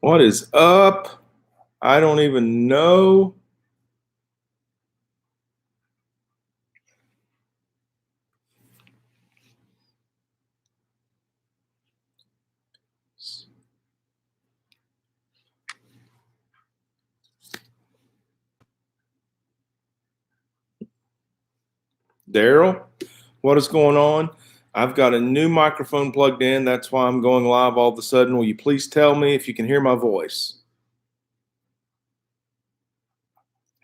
What is up? I don't even know. Daryl, what is going on? I've got a new microphone plugged in. That's why I'm going live all of a sudden. Will you please tell me if you can hear my voice?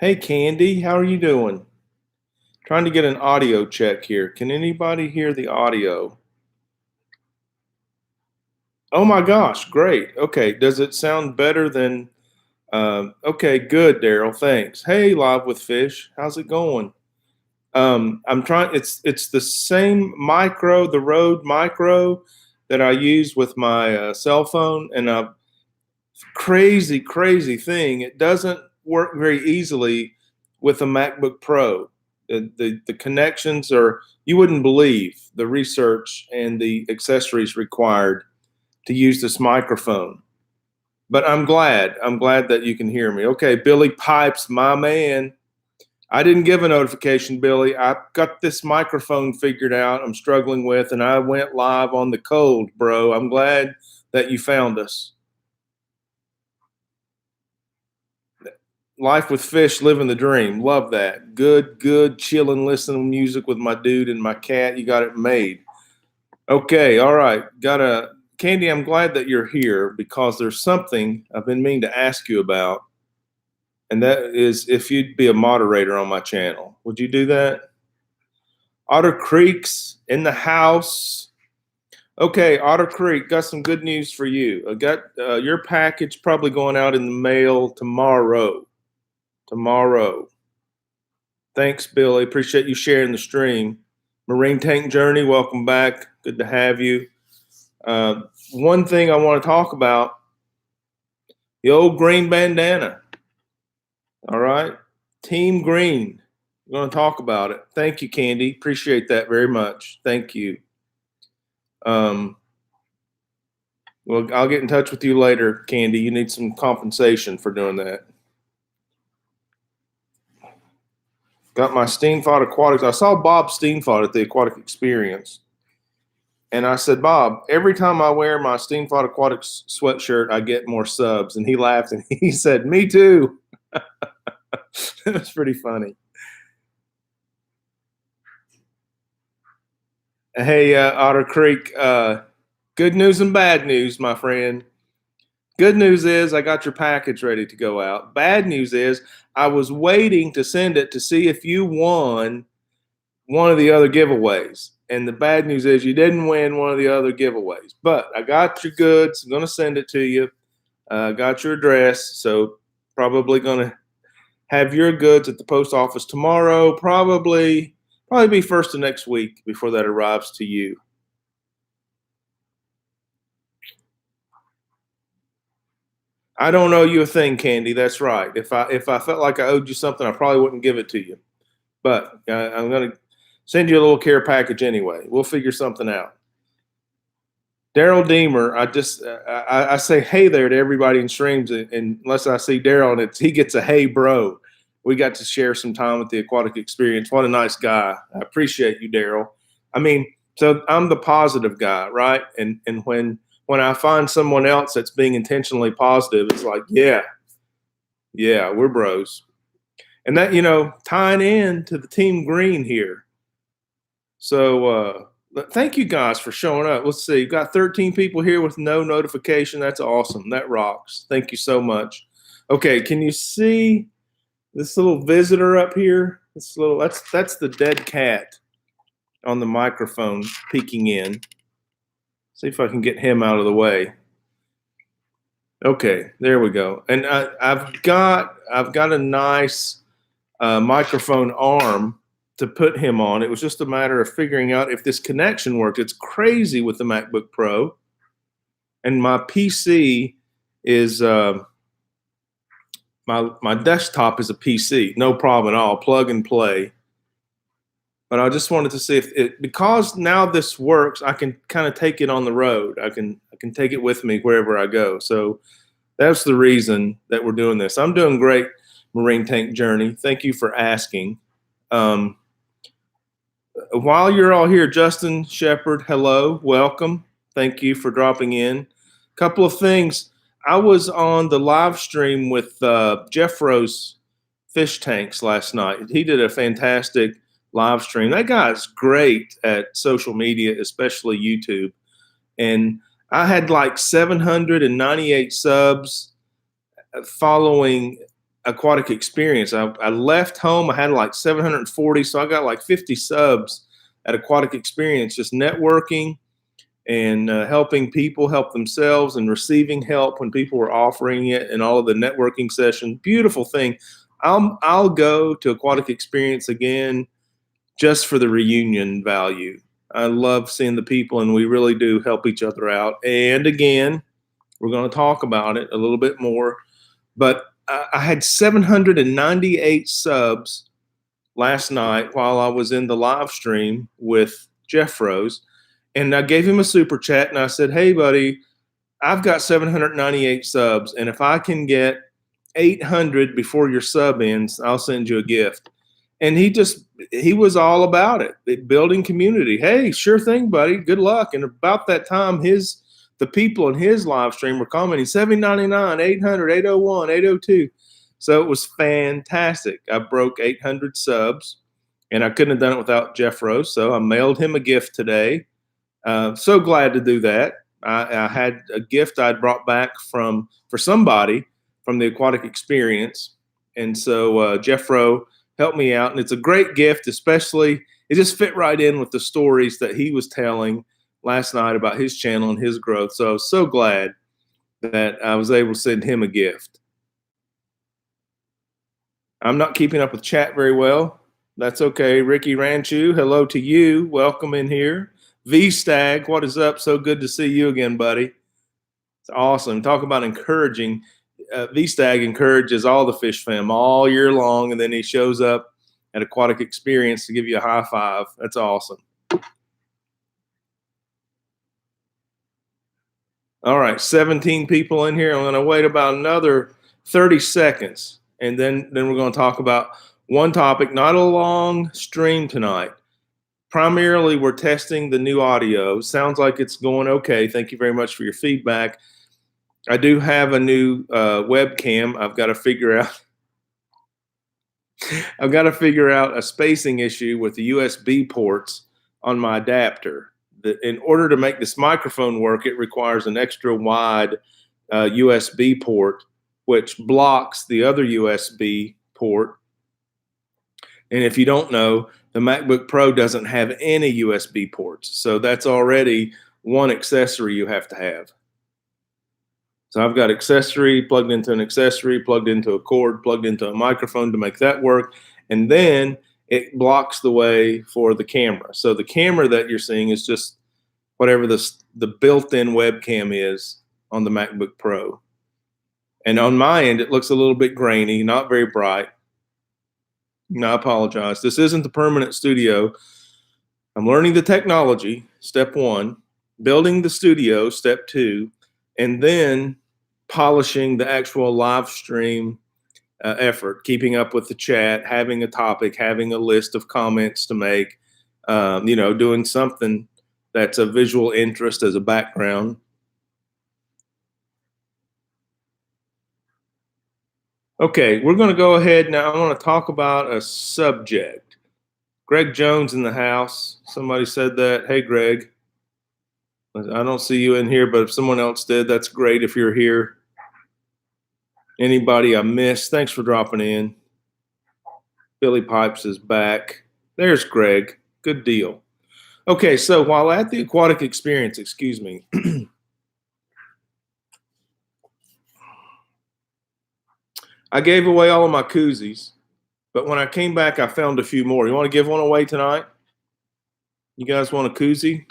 Hey, Candy, how are you doing? Trying to get an audio check here. Can anybody hear the audio? Oh my gosh, great. Okay, does it sound better than? Okay, good, Daryl. Thanks. Hey, Live with Fish, how's it going? I'm trying. It's the same micro, the Rode Micro that I use with my cell phone, and a crazy thing. It doesn't work very easily with a MacBook Pro. The connections are, you wouldn't believe the research and the accessories required to use this microphone. But I'm glad that you can hear me. Okay, Billy Pipes, my man. I didn't give a notification, Billy. I got this microphone figured out I'm struggling with, and I went live on the cold, bro. I'm glad that you found us. Life with Fish, living the dream. Love that. Good, chilling, listening to music with my dude and my cat. You got it made. Okay, all right. Candy, I'm glad that you're here because there's something I've been meaning to ask you about. And that is if you'd be a moderator on my channel. Would you do that? Otter Creek's in the house. Okay, Otter Creek, got some good news for you. I got your package probably going out in the mail tomorrow. Thanks, Billy. Appreciate you sharing the stream. Marine Tank Journey, welcome back. Good to have you. One thing I want to talk about, the old green bandana. All right, Team Green. We're going to talk about it. Thank you, Candy. Appreciate that very much. Thank you. Well, I'll get in touch with you later, Candy. You need some compensation for doing that. Got my Steamfod Aquatics. I saw Bob Steamfod at the Aquatic Experience. And I said, Bob, every time I wear my Steamfod Aquatics sweatshirt, I get more subs. And he laughed and he said, me too. It was pretty funny. Hey, Otter Creek, good news and bad news, my friend. Good news is I got your package ready to go out. Bad news is I was waiting to send it to see if you won one of the other giveaways. And the bad news is you didn't win one of the other giveaways. But I got your goods. I'm going to send it to you. Got your address. So probably going to have your goods at the post office tomorrow. Probably be first of next week before that arrives to you. I don't owe you a thing, Candy. That's right. If I felt like I owed you something, I probably wouldn't give it to you. But I'm going to send you a little care package anyway. We'll figure something out. Daryl Deemer, I say hey there to everybody in streams, and unless I see Daryl and he gets a hey bro. We got to share some time with the Aquatic Experience. What a nice guy. I appreciate you, Daryl. I mean, so I'm the positive guy, right? And when I find someone else that's being intentionally positive, it's like, yeah, we're bros. And that, tying in to the Team Green here. So thank you guys for showing up. Let's see, you've got 13 people here with no notification. That's awesome. That rocks. Thank you so much. Okay, can you see this little visitor up here? That's the dead cat on the microphone peeking in. See if I can get him out of the way. Okay, there we go. And I've got a nice microphone arm to put him on. It was just a matter of figuring out if this connection worked. It's crazy with the MacBook Pro, and my PC is my desktop is a PC, no problem at all, plug and play. But I just wanted to see if because now this works, I can kind of take it on the road. I can take it with me wherever I go. So That's the reason that we're doing this. I'm doing great, Marine Tank Journey. Thank you for asking. Um, while you're all here, Justin Shepard, hello, welcome. Thank you for dropping in. Couple of things. I was on the live stream with Jeff Rose Fish Tanks last night. He did a fantastic live stream. That guy's great at social media, especially YouTube. And I had like 798 subs following Aquatic Experience. I left home, I had like 740, so I got like 50 subs at Aquatic Experience, just networking and helping people help themselves and receiving help when people were offering it, and all of the networking session. Beautiful thing. I'll go to Aquatic Experience again just for the reunion value. I love seeing the people, and we really do help each other out. And again, we're going to talk about it a little bit more. But I had 798 subs last night while I was in the live stream with Jeff Rose. And I gave him a super chat and I said, hey, buddy, I've got 798 subs. And if I can get 800 before your sub ends, I'll send you a gift. And he was all about it, building community. Hey, sure thing, buddy. Good luck. And about that time, the people in his live stream were commenting 799, 800, 801, 802. So it was fantastic. I broke 800 subs, and I couldn't have done it without Jeff Rose. So I mailed him a gift today. So glad to do that. I had a gift I'd brought back for somebody from the Aquatic Experience. And so Jeff Rose helped me out. And it's a great gift, especially it just fit right in with the stories that he was telling last night about his channel and his growth. So I was so glad that I was able to send him a gift. I'm not keeping up with chat very well. That's okay. Ricky Ranchu, hello to you. Welcome in here. V-Stag, what is up? So good to see you again, buddy. It's awesome. Talk about encouraging. V-Stag encourages all the fish fam all year long, and then he shows up at Aquatic Experience to give you a high five. That's awesome. All right, 17 people in here. I'm going to wait about another 30 seconds, and then we're going to talk about one topic, not a long stream tonight. Primarily, we're testing the new audio. Sounds like it's going okay. Thank you very much for your feedback. I do have a new webcam. I've got to figure out a spacing issue with the USB ports on my adapter. In order to make this microphone work, it requires an extra wide USB port, which blocks the other USB port. And if you don't know, the MacBook Pro doesn't have any USB ports. So that's already one accessory you have to have. So I've got accessory plugged into an accessory, plugged into a cord, plugged into a microphone to make that work. And then it blocks the way for the camera. So the camera that you're seeing is just whatever the built-in webcam is on the MacBook Pro. And on my end, it looks a little bit grainy, not very bright. No, I apologize. This isn't the permanent studio. I'm learning the technology, step one, building the studio, step two, and then polishing the actual live stream effort, keeping up with the chat, having a topic, having a list of comments to make, doing something that's a visual interest as a background. Okay, we're going to go ahead now. I want to talk about a subject. Greg Jones in the house. Somebody said that. Hey, Greg. I don't see you in here, but if someone else did, that's great if you're here. Anybody I missed, thanks for dropping in. Billy Pipes is back. There's Greg. Good deal. Okay, so while at the Aquatic Experience, excuse me, I gave away all of my koozies, but when I came back, I found a few more. You want to give one away tonight? You guys want a koozie?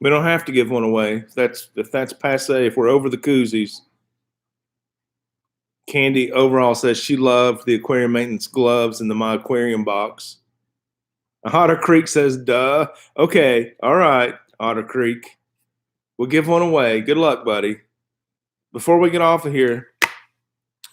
We don't have to give one away. If that's passe, if we're over the koozies. Candy overall says she loved the aquarium maintenance gloves in the My Aquarium box. Otter Creek says, duh. Okay. All right, Otter Creek. We'll give one away. Good luck, buddy. Before we get off of here,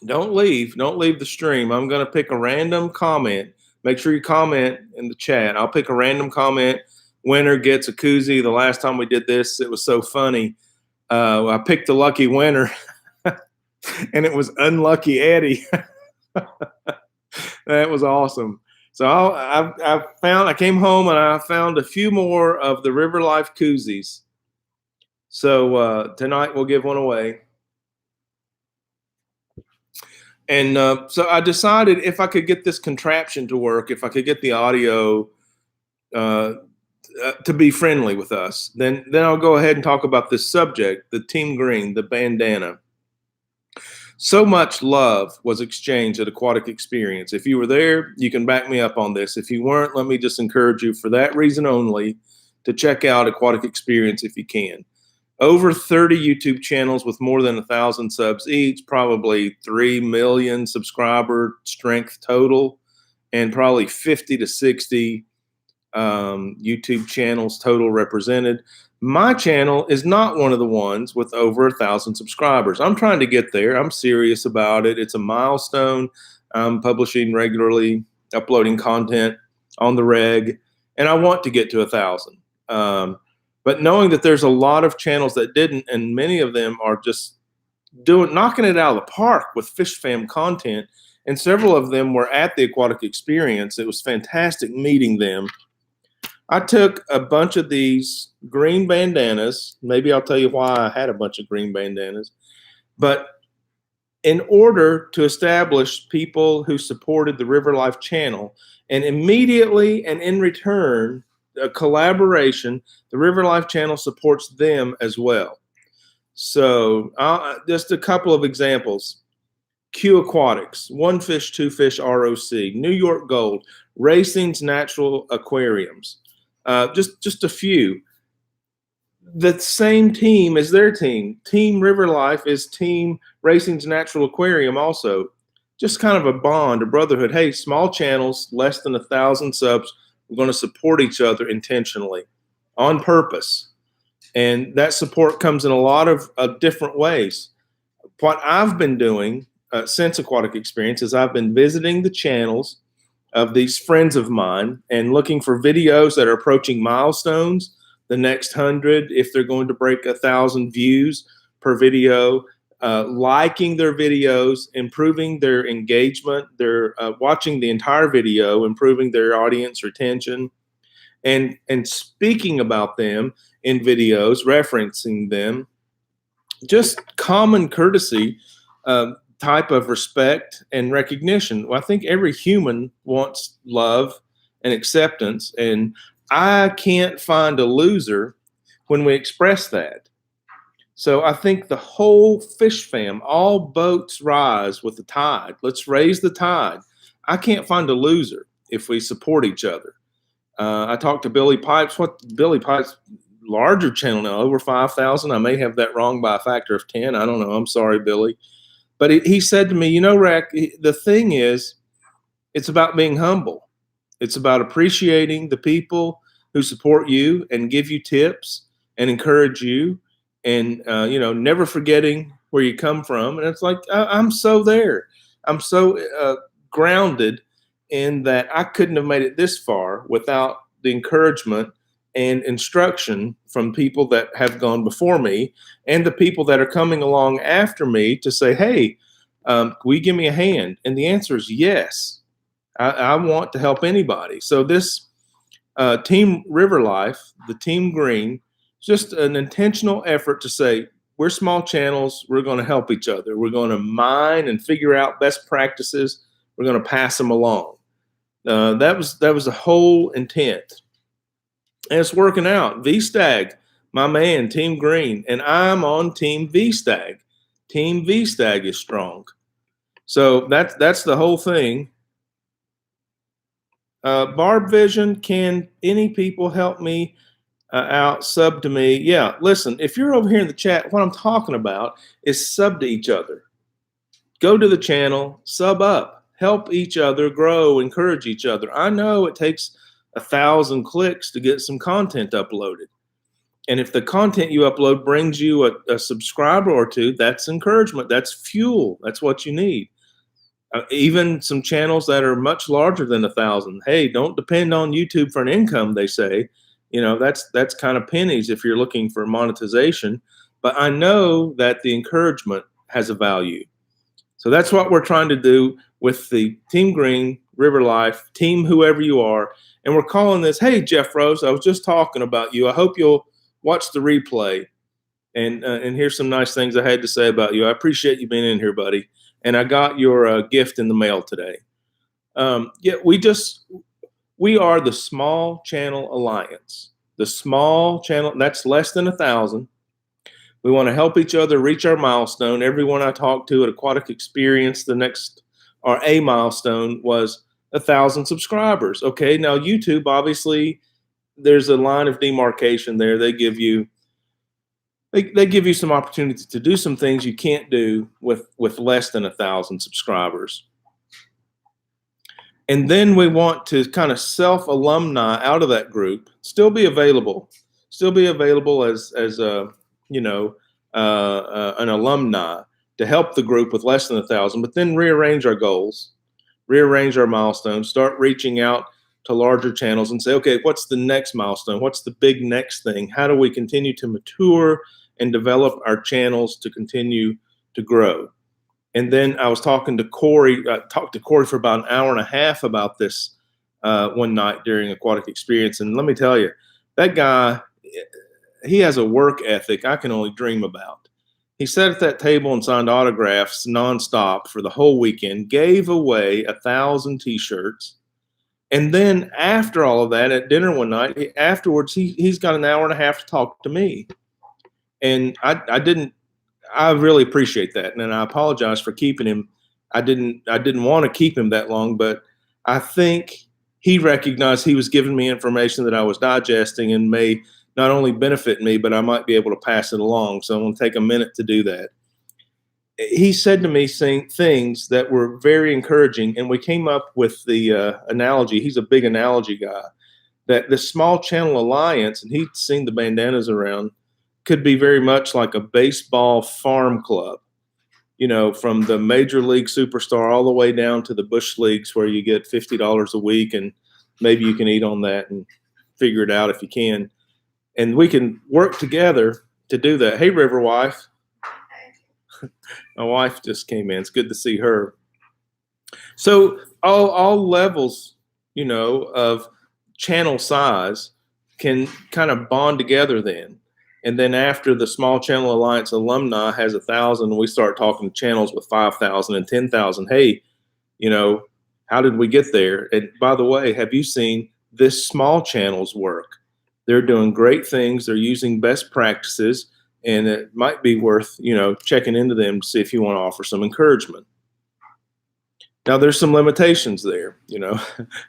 don't leave. Don't leave the stream. I'm going to pick a random comment. Make sure you comment in the chat. I'll pick a random comment. Winner gets a koozie. The last time we did this, it was so funny. I picked the lucky winner, and it was Unlucky Eddie. That was awesome. So I came home and I found a few more of the River Life koozies. So tonight we'll give one away. And so I decided if I could get this contraption to work, if I could get the audio to be friendly with us, then I'll go ahead and talk about this subject, the Team Green, the bandana. So much love was exchanged at Aquatic Experience. If you were there, you can back me up on this. If you weren't, let me just encourage you for that reason only to check out Aquatic Experience if you can. Over 30 YouTube channels with more than 1,000 subs each, probably 3 million subscriber strength total, and probably 50 to 60 YouTube channels total represented. My channel is not one of the ones with over 1,000 subscribers. I'm trying to get there. I'm serious about it. It's a milestone. I'm publishing regularly, uploading content on the reg, and I want to get to 1,000. But knowing that there's a lot of channels that didn't, and many of them are just knocking it out of the park with Fish Fam content, and several of them were at the Aquatic Experience. It was fantastic meeting them. I took a bunch of these green bandanas. Maybe I'll tell you why I had a bunch of green bandanas. But in order to establish people who supported the River Life channel, and immediately and in return, a collaboration, the River Life channel supports them as well. So just a couple of examples. Q Aquatics, One Fish, Two Fish ROC, New York Gold, Racing's Natural Aquariums. Just a few. The same team is their team. Team River Life is Team Racing's Natural Aquarium also. Just kind of a bond, a brotherhood. Hey, small channels, less than 1,000 subs, we're going to support each other intentionally, on purpose. And that support comes in a lot of different ways. What I've been doing since Aquatic Experience is I've been visiting the channels of these friends of mine and looking for videos that are approaching milestones, the next 100, if they're going to break 1,000 views per video, liking their videos, improving their engagement, their watching the entire video, improving their audience retention, and speaking about them in videos, referencing them, just common courtesy, type of respect and recognition. Well, I think every human wants love and acceptance, and I can't find a loser when we express that. So I think the whole fish fam, all boats rise with the tide. Let's raise the tide. I can't find a loser if we support each other. I talked to Billy Pipes. What Billy Pipes' larger channel now, over 5,000. I may have that wrong by a factor of 10. I don't know. I'm sorry, Billy. But he said to me, you know, Rack, the thing is, it's about being humble. It's about appreciating the people who support you and give you tips and encourage you, and you know, never forgetting where you come from. And it's like I'm so there. I'm so grounded in that I couldn't have made it this far without the encouragement and instruction from people that have gone before me, and the people that are coming along after me to say, hey, will you give me a hand? And the answer is yes. I want to help anybody. So this Team River Life, the Team Green, just an intentional effort to say, we're small channels. We're going to help each other. We're going to mine and figure out best practices. We're going to pass them along. That was the whole intent. And it's working out. V-Stag, my man, Team Green, and I'm on Team V-Stag. Team V-Stag is strong. So that's the whole thing. Barb Vision, can any people help me out? Sub to me. Yeah, listen, if you're over here in the chat, what I'm talking about is sub to each other. Go to the channel, sub up, help each other grow, encourage each other. I know it takes 1,000 clicks to get some content uploaded. And if the content you upload brings you a subscriber or two, that's encouragement. That's fuel. That's what you need. Even some channels that are much larger than 1,000. Hey, don't depend on YouTube for an income, they say. That's kind of pennies if you're looking for monetization. But I know that the encouragement has a value. So that's what we're trying to do with the Team Green, River Life, Team whoever you are. And we're calling this, hey, Jeff Rose, I was just talking about you. I hope you'll watch the replay. And here's some nice things I had to say about you. I appreciate you being in here, buddy. And I got your gift in the mail today. We are the Small Channel Alliance. The small channel, that's less than 1,000. We want to help each other reach our milestone. Everyone I talked to at Aquatic Experience, a milestone was 1,000 subscribers. Okay, now YouTube, obviously, there's a line of demarcation there. They give you some opportunity to do some things you can't do with less than 1,000 subscribers. And then we want to kind of self-alumni out of that group, still be available as an alumni to help the group with less than 1,000, but then rearrange our goals, rearrange our milestones, start reaching out to larger channels and say, okay, what's the next milestone? What's the big next thing? How do we continue to mature and develop our channels to continue to grow? And then I was talking to Corey. I talked to Corey for about an hour and a half about this one night during Aquatic Experience. And let me tell you, that guy, he has a work ethic I can only dream about. He sat at that table and signed autographs nonstop for the whole weekend, gave away 1,000 T-shirts. And then after all of that, at dinner one night, afterwards, he's got an hour and a half to talk to me. And I really appreciate that. And I apologize for keeping him. I didn't want to keep him that long, but I think he recognized he was giving me information that I was digesting and may not only benefit me, but I might be able to pass it along. So I'm going to take a minute to do that. He said to me things that were very encouraging, and we came up with the analogy. He's a big analogy guy, that the Small Channel Alliance, and he'd seen the bandanas around, could be very much like a baseball farm club, from the major league superstar all the way down to the bush leagues where you get $50 a week, and maybe you can eat on that and figure it out if you can. And we can work together to do that. Hey, River Wife. My wife just came in. It's good to see her. So all levels, of channel size can kind of bond together then. And then after the Small Channel Alliance alumni has 1,000, we start talking to channels with 5,000 and 10,000. Hey, how did we get there? And by the way, have you seen this small channel's work? They're doing great things. They're using best practices, and it might be worth, checking into them to see if you want to offer some encouragement. Now, there's some limitations there.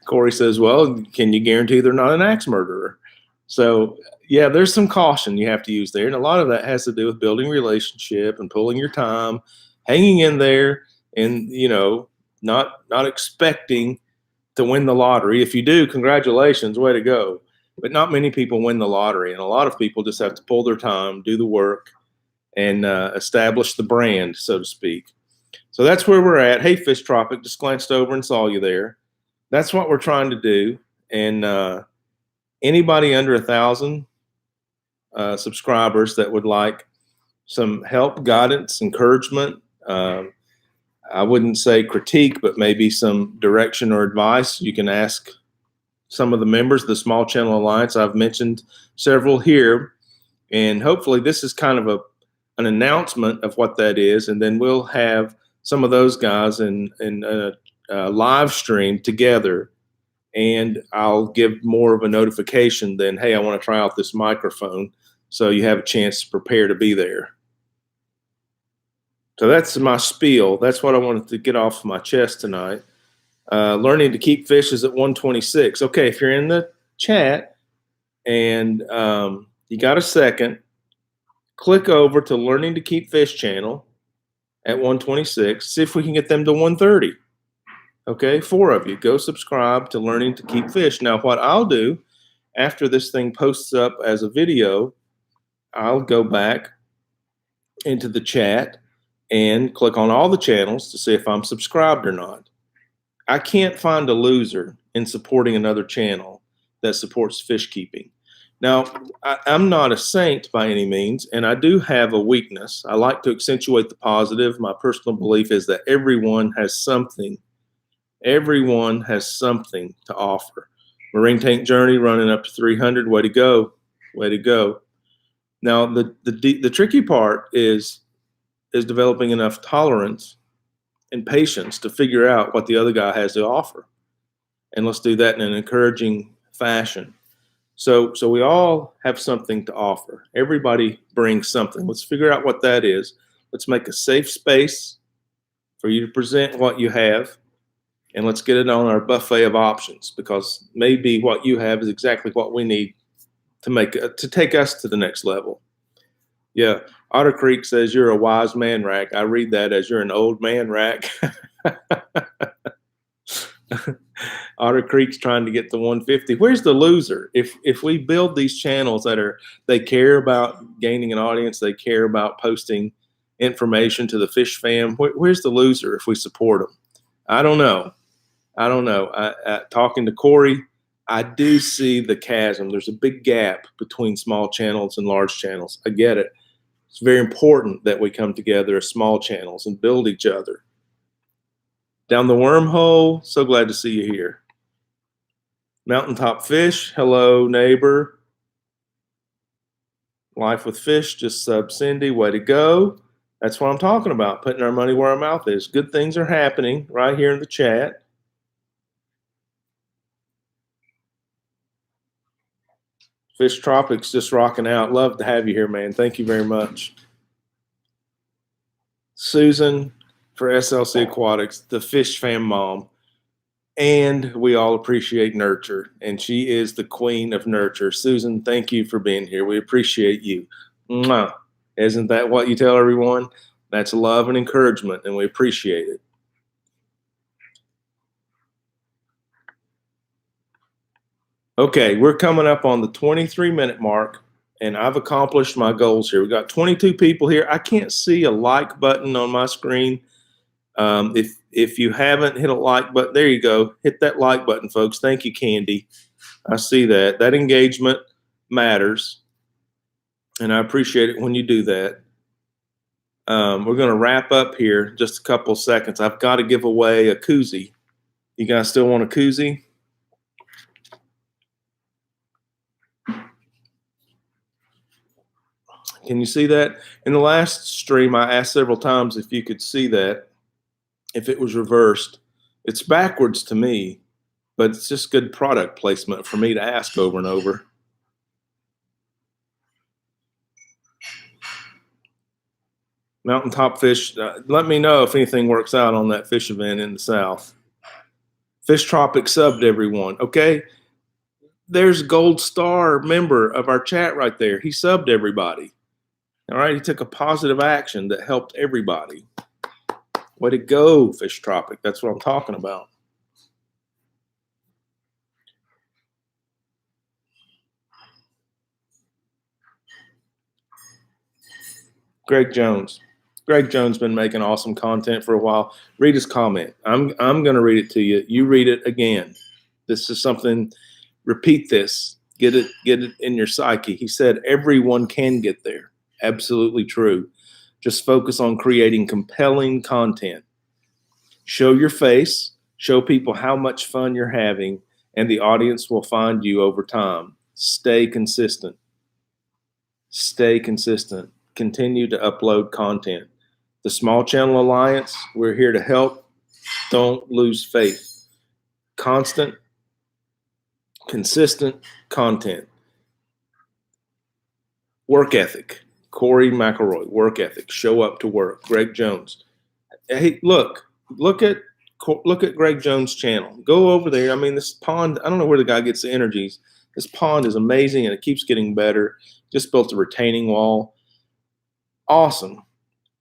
Corey says, well, can you guarantee they're not an axe murderer? So, yeah, there's some caution you have to use there. And a lot of that has to do with building relationship and pulling your time, hanging in there, and, not expecting to win the lottery. If you do, congratulations, way to go. But not many people win the lottery. And a lot of people just have to pull their time, do the work, and establish the brand, so to speak. So that's where we're at. Hey, Fish Tropic, just glanced over and saw you there. That's what we're trying to do. And anybody under 1,000 subscribers that would like some help, guidance, encouragement, I wouldn't say critique, but maybe some direction or advice, you can ask some of the members of the Small Channel Alliance. I've mentioned several here, and hopefully this is kind of an announcement of what that is, and then we'll have some of those guys in a live stream together, and I'll give more of a notification than, hey, I want to try out this microphone, so you have a chance to prepare to be there. So that's my spiel. That's what I wanted to get off my chest tonight. Learning to keep fish is at 126. Okay, if you're in the chat and you got a second, click over to Learning to Keep Fish channel at 126. See if we can get them to 130. Okay, 4 of you, go subscribe to Learning to Keep Fish. Now, what I'll do after this thing posts up as a video, I'll go back into the chat and click on all the channels to see if I'm subscribed or not. I can't find a loser in supporting another channel that supports fish keeping. Now, I'm not a saint by any means, and I do have a weakness. I like to accentuate the positive. My personal belief is that everyone has something. Everyone has something to offer. Marine Tank Journey running up to 300. Way to go. Way to go. Now, the tricky part is developing enough tolerance and patience to figure out what the other guy has to offer. And let's do that in an encouraging fashion. So we all have something to offer. Everybody brings something. Let's figure out what that is. Let's make a safe space for you to present what you have, and let's get it on our buffet of options, because maybe what you have is exactly what we need to take us to the next level. Yeah, Otter Creek says you're a wise man, Rack. I read that as you're an old man, Rack. Otter Creek's trying to get to 150. Where's the loser? If we build these channels they care about gaining an audience, they care about posting information to the fish fam, where's the loser if we support them? I don't know. Talking to Corey, I do see the chasm. There's a big gap between small channels and large channels. I get it. It's very important that we come together as small channels and build each other. Down the wormhole, so glad to see you here. Mountaintop Fish, hello, neighbor. Life with Fish, just sub Cindy, way to go. That's what I'm talking about, putting our money where our mouth is. Good things are happening right here in the chat. Fish Tropics just rocking out. Love to have you here, man. Thank you very much. Susan for SLC Aquatics, the fish fam mom. And we all appreciate nurture, and she is the queen of nurture. Susan, thank you for being here. We appreciate you. Mwah. Isn't that what you tell everyone? That's love and encouragement, and we appreciate it. Okay, we're coming up on the 23-minute mark, and I've accomplished my goals here. We got 22 people here. I can't see a like button on my screen. If you haven't hit a like button, there you go. Hit that like button, folks. Thank you, Candy. I see that. That engagement matters, and I appreciate it when you do that. We're going to wrap up here just a couple seconds. I've got to give away a koozie. You guys still want a koozie? Can you see that? In the last stream, I asked several times if you could see that, if it was reversed. It's backwards to me, but it's just good product placement for me to ask over and over. Mountaintop Fish, let me know if anything works out on that fish event in the South. Fish Tropic subbed everyone. Okay, there's Gold Star member of our chat right there. He subbed everybody. All right, he took a positive action that helped everybody. Way to go, Fish Tropic. That's what I'm talking about. Greg Jones. Greg Jones been making awesome content for a while. Read his comment. I'm going to read it to you. You read it again. This is something. Repeat this. Get it in your psyche. He said everyone can get there. Absolutely true. Just focus on creating compelling content. Show your face. Show people how much fun you're having, and the audience will find you over time. Stay consistent. Stay consistent. Continue to upload content. The Small Channel Alliance, we're here to help. Don't lose faith. Constant, consistent content. Work ethic. Corey McElroy, work ethic. Show up to work. Greg Jones. Hey, look at Greg Jones' channel. Go over there. I mean, this pond, I don't know where the guy gets the energies. This pond is amazing, and it keeps getting better. Just built a retaining wall. Awesome.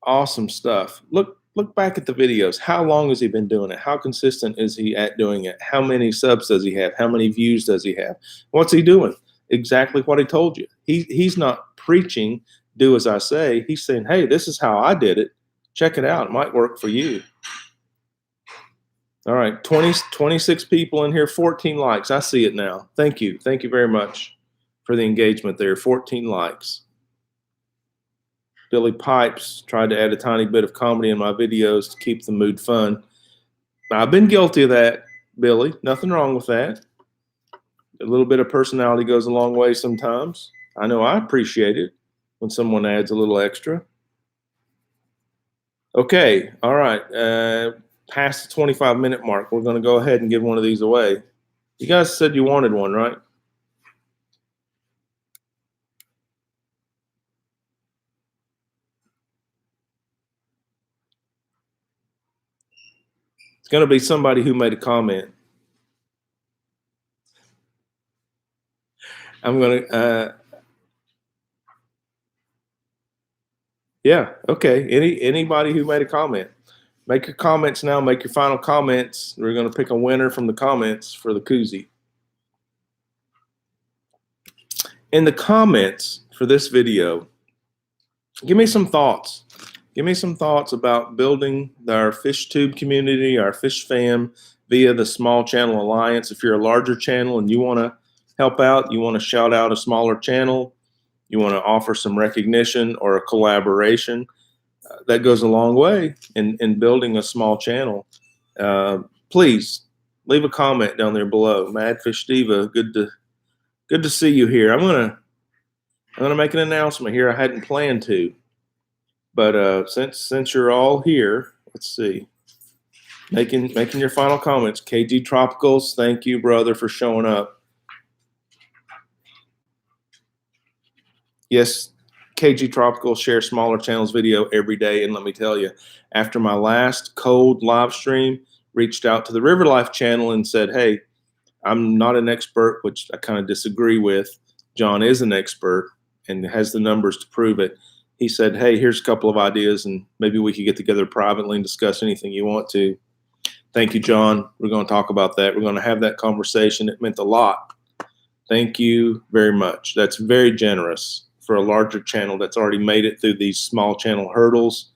Awesome stuff. Look look back at the videos. How long has he been doing it? How consistent is he at doing it? How many subs does he have? How many views does he have? What's he doing? Exactly what he told you. He's not preaching, do as I say. He's saying, hey, this is how I did it. Check it out. It might work for you. All right, 26 people in here, 14 likes. I see it now. Thank you. Thank you very much for the engagement there. 14 likes. Billy Pipes tried to add a tiny bit of comedy in my videos to keep the mood fun. I've been guilty of that, Billy. Nothing wrong with that. A little bit of personality goes a long way sometimes. I know I appreciate it when someone adds a little extra. Okay, all right. Past the 25-minute mark, we're going to go ahead and give one of these away. You guys said you wanted one, right? It's going to be somebody who made a comment. I'm going to, yeah, okay. Anybody who made a comment. Make your comments now. Make your final comments. We're going to pick a winner from the comments for the koozie. In the comments for this video, give me some thoughts. Give me some thoughts about building our fish tube community, our fish fam via the Small Channel Alliance. If you're a larger channel and you want to help out, you want to shout out a smaller channel, you want to offer some recognition or a collaboration, that goes a long way in building a small channel. Please leave a comment down there below. Madfish Diva, good to see you here. I'm gonna make an announcement here. I hadn't planned to, but since you're all here, let's see. Making your final comments. KG Tropicals, thank you, brother, for showing up. Yes, KG Tropical share smaller channels video every day, and let me tell you, after my last cold live stream, reached out to the River Life channel and said, hey, I'm not an expert, which I kind of disagree with. John is an expert and has the numbers to prove it. He said, hey, here's a couple of ideas, and maybe we could get together privately and discuss anything you want to. Thank you, John. We're going to talk about that. We're going to have that conversation. It meant a lot. Thank you very much. That's very generous for a larger channel that's already made it through these small channel hurdles.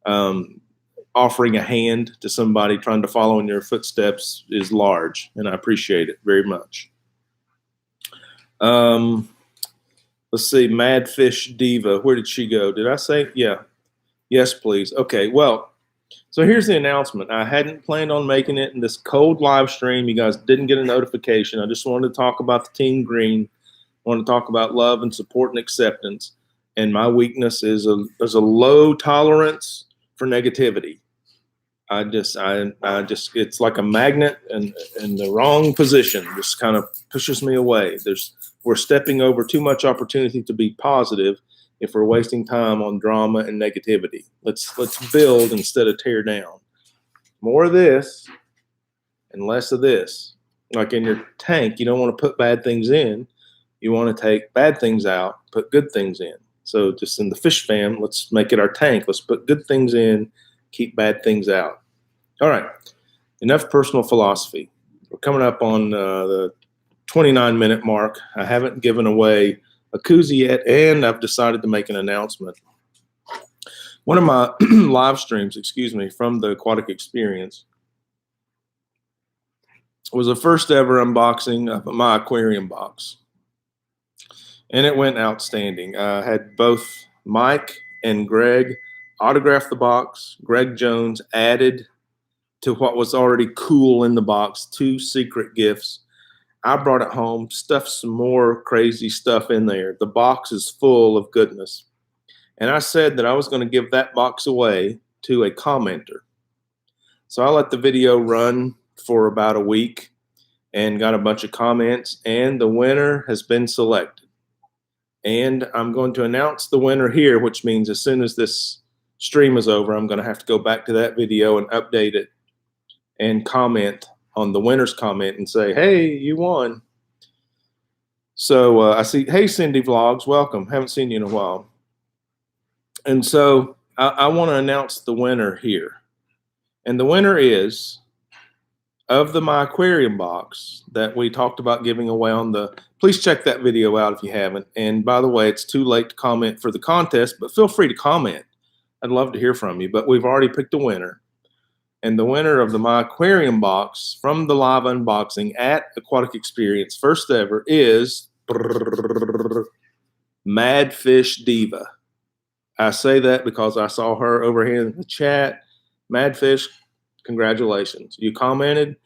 Offering a hand to somebody trying to follow in your footsteps is large, and I appreciate it very much. Let's see, Madfish Diva. Where did she go? Did I say? Yeah. Yes, please. Okay, well, so here's the announcement. I hadn't planned on making it in this cold live stream. You guys didn't get a notification. I just wanted to talk about the Team Green. I want to talk about love and support and acceptance. And my weakness is a low tolerance for negativity. I just it's like a magnet in the wrong position. Just kind of pushes me away. We're stepping over too much opportunity to be positive if we're wasting time on drama and negativity. Let's build instead of tear down. More of this and less of this. Like in your tank, you don't want to put bad things in. You want to take bad things out, put good things in. So just in the fish fam, let's make it our tank. Let's put good things in, keep bad things out. All right, enough personal philosophy. We're coming up on the 29-minute mark. I haven't given away a koozie yet, and I've decided to make an announcement. One of my live streams, from the Aquatic Experience was the first ever unboxing of My Aquarium Box. And it went outstanding. I had both Mike and Greg autograph the box. Greg Jones added to what was already cool in the box 2 secret gifts. I brought it home, stuffed some more crazy stuff in there. The box is full of goodness. And I said that I was going to give that box away to a commenter. So I let the video run for about a week and got a bunch of comments, and the winner has been selected. And I'm going to announce the winner here, which means as soon as this stream is over, I'm going to have to go back to that video and update it and comment on the winner's comment and say, hey, you won. So I see, hey, Cindy Vlogs, welcome. Haven't seen you in a while. And so I want to announce the winner here. And the winner is of the My Aquarium box that we talked about giving away on the, please check that video out if you haven't. And by the way, it's too late to comment for the contest, but feel free to comment. I'd love to hear from you, but we've already picked a winner. And the winner of the My Aquarium box from the live unboxing at Aquatic Experience, first ever, is Madfish Diva. I say that because I saw her over here in the chat. Madfish, congratulations. You commented.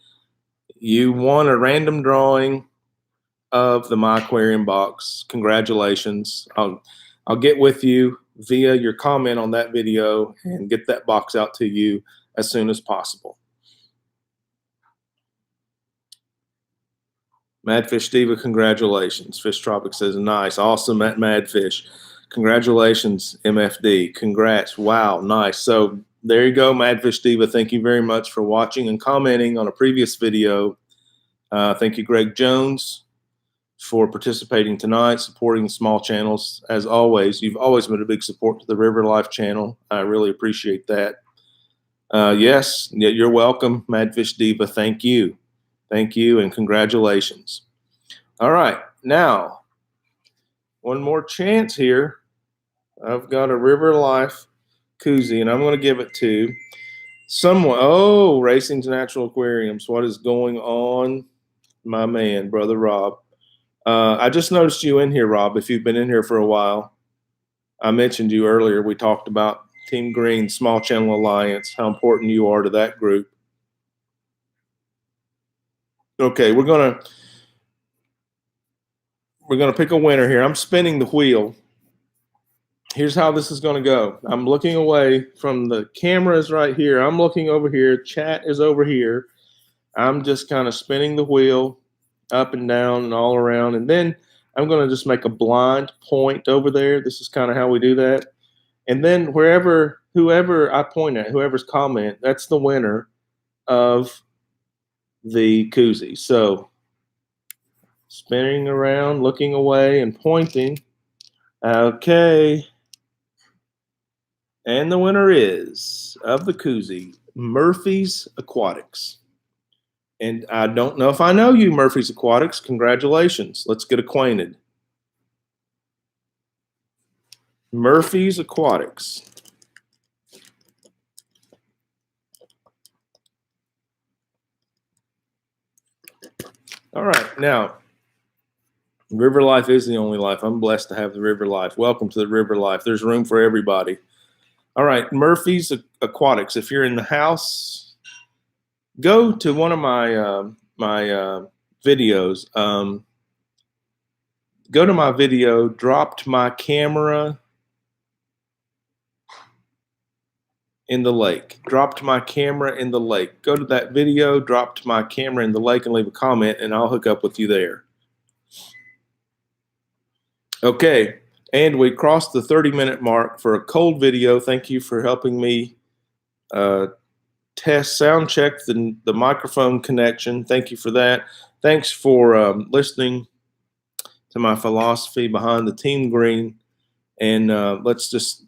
You won a random drawing of the My Aquarium box. Congratulations. I'll get with you via your comment on that video and get that box out to you as soon as possible. Madfish Diva, congratulations. Fish Tropic says, nice, awesome at Madfish. Congratulations, MFD. Congrats. Wow, nice. So there you go, Madfish Diva. Thank you very much for watching and commenting on a previous video. Thank you, Greg Jones, for participating tonight, supporting small channels. As always, you've always been a big support to the River Life channel. I really appreciate that. Yes, you're welcome, Madfish Diva. Thank you. Thank you and congratulations. All right, now, one more chance here. I've got a River Life koozie, and I'm going to give it to someone. Oh, Racing's Natural Aquariums. What is going on, my man, Brother Rob? I just noticed you in here, Rob, if you've been in here for a while. I mentioned you earlier. We talked about Team Green, Small Channel Alliance, how important you are to that group. Okay, we're gonna pick a winner here. I'm spinning the wheel. Here's how this is going to go. I'm looking away from the cameras right here. I'm looking over here. Chat is over here. I'm just kind of spinning the wheel up and down and all around. And then I'm going to just make a blind point over there. This is kind of how we do that. And then whoever I point at, whoever's comment, that's the winner of the koozie. So spinning around, looking away and pointing. Okay. And the winner is, of the koozie, Murphy's Aquatics. And I don't know if I know you, Murphy's Aquatics. Congratulations. Let's get acquainted. Murphy's Aquatics. All right. Now, River Life is the only life. I'm blessed to have the River Life. Welcome to the River Life. There's room for everybody. All right, Murphy's Aquatics. If you're in the house, go to one of my videos. Go to my video, dropped my camera in the lake. Dropped my camera in the lake. Go to that video, dropped my camera in the lake, and leave a comment, and I'll hook up with you there. Okay. And we crossed the 30-minute mark for a cold video. Thank you for helping me test, sound check the microphone connection. Thank you for that. Thanks for listening to my philosophy behind the Team Green. And let's just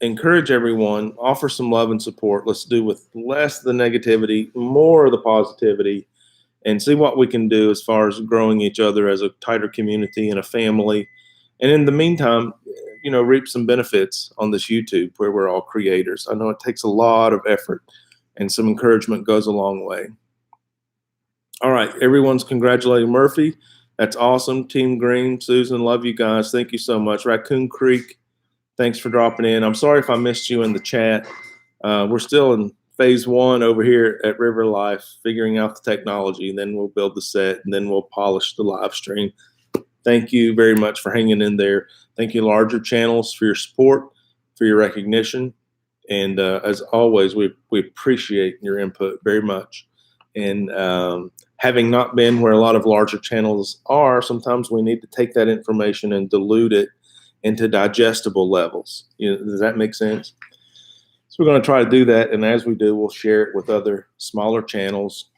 encourage everyone, offer some love and support. Let's do with less of the negativity, more of the positivity, and see what we can do as far as growing each other as a tighter community and a family. And in the meantime, you know, reap some benefits on this YouTube where we're all creators. I know it takes a lot of effort, and some encouragement goes a long way. All right, everyone's congratulating Murphy. That's awesome. Team Green, Susan, love you guys. Thank you so much. Raccoon Creek, thanks for dropping in. I'm sorry if I missed you in the chat. We're still in phase 1 over here at River Life, figuring out the technology, and then we'll build the set, and then we'll polish the live stream. Thank you very much for hanging in there. Thank you, larger channels, for your support, for your recognition. And as always, we appreciate your input very much. And having not been where a lot of larger channels are, sometimes we need to take that information and dilute it into digestible levels. You know, does that make sense? So we're going to try to do that. And as we do, we'll share it with other smaller channels,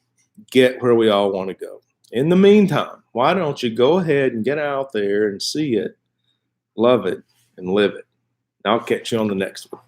get where we all want to go. In the meantime, why don't you go ahead and get out there and see it, love it, and live it. I'll catch you on the next one.